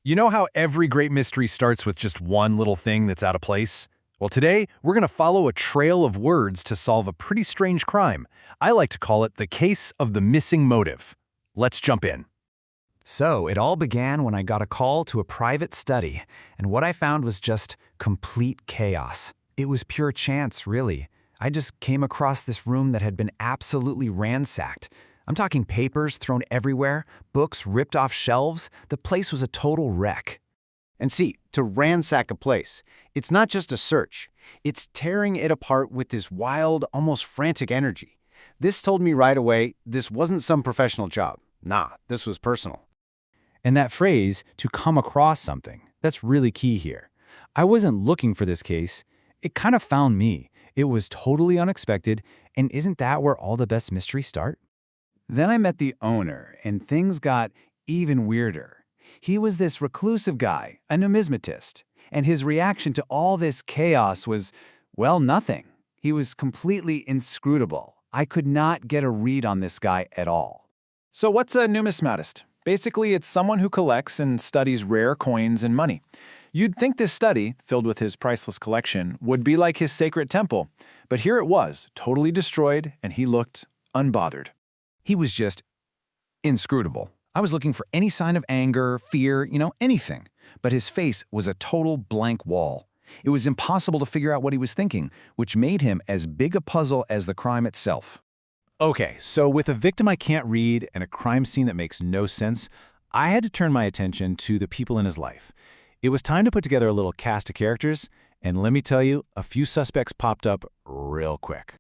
You know how every great mystery starts with just one little thing that's out of place? Well, today, we're going to follow a trail of words to solve a pretty strange crime. I like to call it the case of the missing motive. Let's jump in. So, it all began when I got a call to a private study, and what I found was just complete chaos. It was pure chance, really. I just came across this room that had been absolutely ransacked. I'm talking papers thrown everywhere, books ripped off shelves. The place was a total wreck. And see, to ransack a place, it's not just a search. It's tearing it apart with this wild, almost frantic energy. This told me right away this wasn't some professional job. Nah, this was personal. And that phrase, to come across something, that's really key here. I wasn't looking for this case. It kind of found me. It was totally unexpected, and isn't that where all the best mysteries start? Then I met the owner, and things got even weirder. He was this reclusive guy, a numismatist, and his reaction to all this chaos was, well, nothing. He was completely inscrutable. I could not get a read on this guy at all. So what's a numismatist? Basically, it's someone who collects and studies rare coins and money. You'd think this study, filled with his priceless collection, would be like his sacred temple, but here it was, totally destroyed, and he looked unbothered. He was just inscrutable. I was looking for any sign of anger, fear, anything. But his face was a total blank wall. It was impossible to figure out what he was thinking, which made him as big a puzzle as the crime itself. Okay, so with a victim I can't read and a crime scene that makes no sense, I had to turn my attention to the people in his life. It was time to put together a little cast of characters, and let me tell you, a few suspects popped up real quick.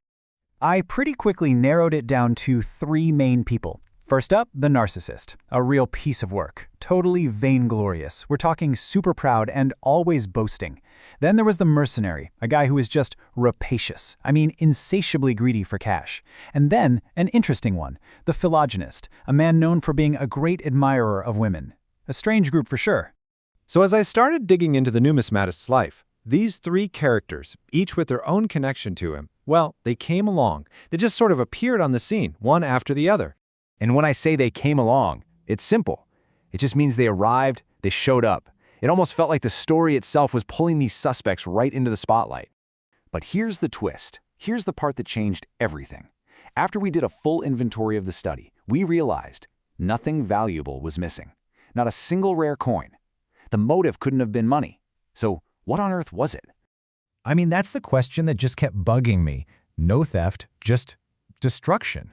I pretty quickly narrowed it down to 3 main people. First up, the narcissist, a real piece of work, totally vainglorious. We're talking super proud and always boasting. Then there was the mercenary, a guy who was just rapacious, insatiably greedy for cash. And then, an interesting one, the philogynist, a man known for being a great admirer of women. A strange group for sure. So as I started digging into the numismatist's life, these 3 characters, each with their own connection to him, well, they came along. They just sort of appeared on the scene, one after the other. And when I say they came along, it's simple. It just means they arrived, they showed up. It almost felt like the story itself was pulling these suspects right into the spotlight. But here's the twist. Here's the part that changed everything. After we did a full inventory of the study, we realized nothing valuable was missing. Not a single rare coin. The motive couldn't have been money. So what on earth was it? That's the question that just kept bugging me. No theft, just destruction.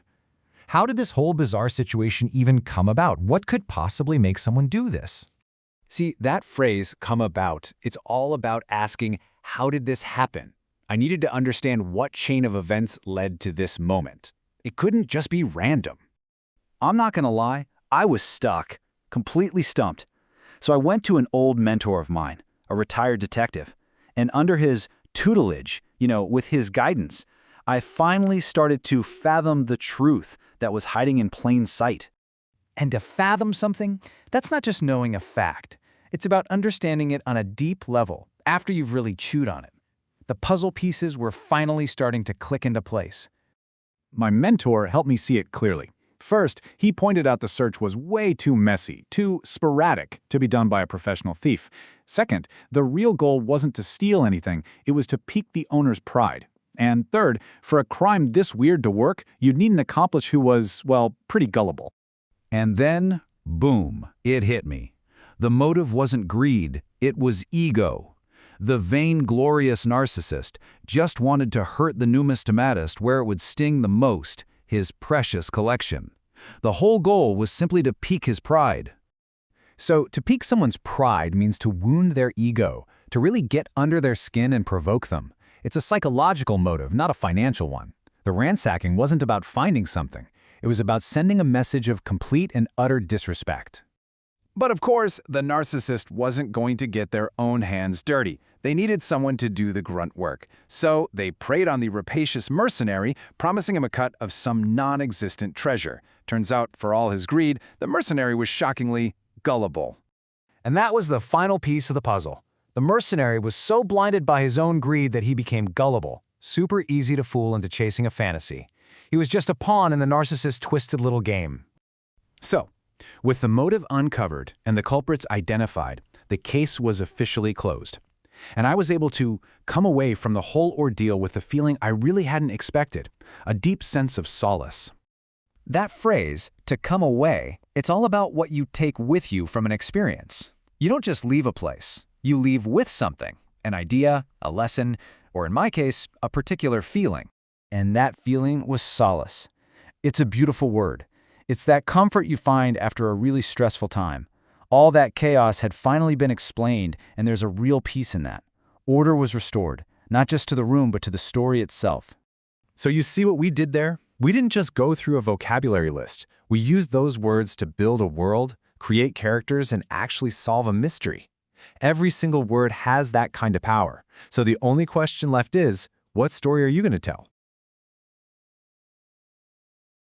How did this whole bizarre situation even come about? What could possibly make someone do this? See, that phrase, come about, it's all about asking, how did this happen? I needed to understand what chain of events led to this moment. It couldn't just be random. I'm not gonna lie, I was stuck, completely stumped. So I went to an old mentor of mine, a retired detective, and under his tutelage, with his guidance, I finally started to fathom the truth that was hiding in plain sight. And to fathom something, that's not just knowing a fact. It's about understanding it on a deep level, after you've really chewed on it. The puzzle pieces were finally starting to click into place. My mentor helped me see it clearly. First, he pointed out the search was way too messy, too sporadic to be done by a professional thief. Second, the real goal wasn't to steal anything, it was to pique the owner's pride. And third, for a crime this weird to work, you'd need an accomplice who was, well, pretty gullible. And then, boom, it hit me. The motive wasn't greed, it was ego. The vainglorious narcissist just wanted to hurt the numismatist where it would sting the most, his precious collection. The whole goal was simply to pique his pride. So, to pique someone's pride means to wound their ego, to really get under their skin and provoke them. It's a psychological motive, not a financial one. The ransacking wasn't about finding something. It was about sending a message of complete and utter disrespect. But of course, the narcissist wasn't going to get their own hands dirty. They needed someone to do the grunt work. So they preyed on the rapacious mercenary, promising him a cut of some non-existent treasure. Turns out, for all his greed, the mercenary was shockingly gullible. And that was the final piece of the puzzle. The mercenary was so blinded by his own greed that he became gullible, super easy to fool into chasing a fantasy. He was just a pawn in the narcissist's twisted little game. So, With the motive uncovered and the culprits identified, the case was officially closed. And I was able to come away from the whole ordeal with a feeling I really hadn't expected, a deep sense of solace. That phrase, to come away, it's all about what you take with you from an experience. You don't just leave a place. You leave with something, an idea, a lesson, or in my case, a particular feeling. And that feeling was solace. It's a beautiful word. It's that comfort you find after a really stressful time. All that chaos had finally been explained, and there's a real peace in that. Order was restored, not just to the room, but to the story itself. So you see what we did there? We didn't just go through a vocabulary list. We used those words to build a world, create characters, and actually solve a mystery. Every single word has that kind of power. So the only question left is, what story are you going to tell?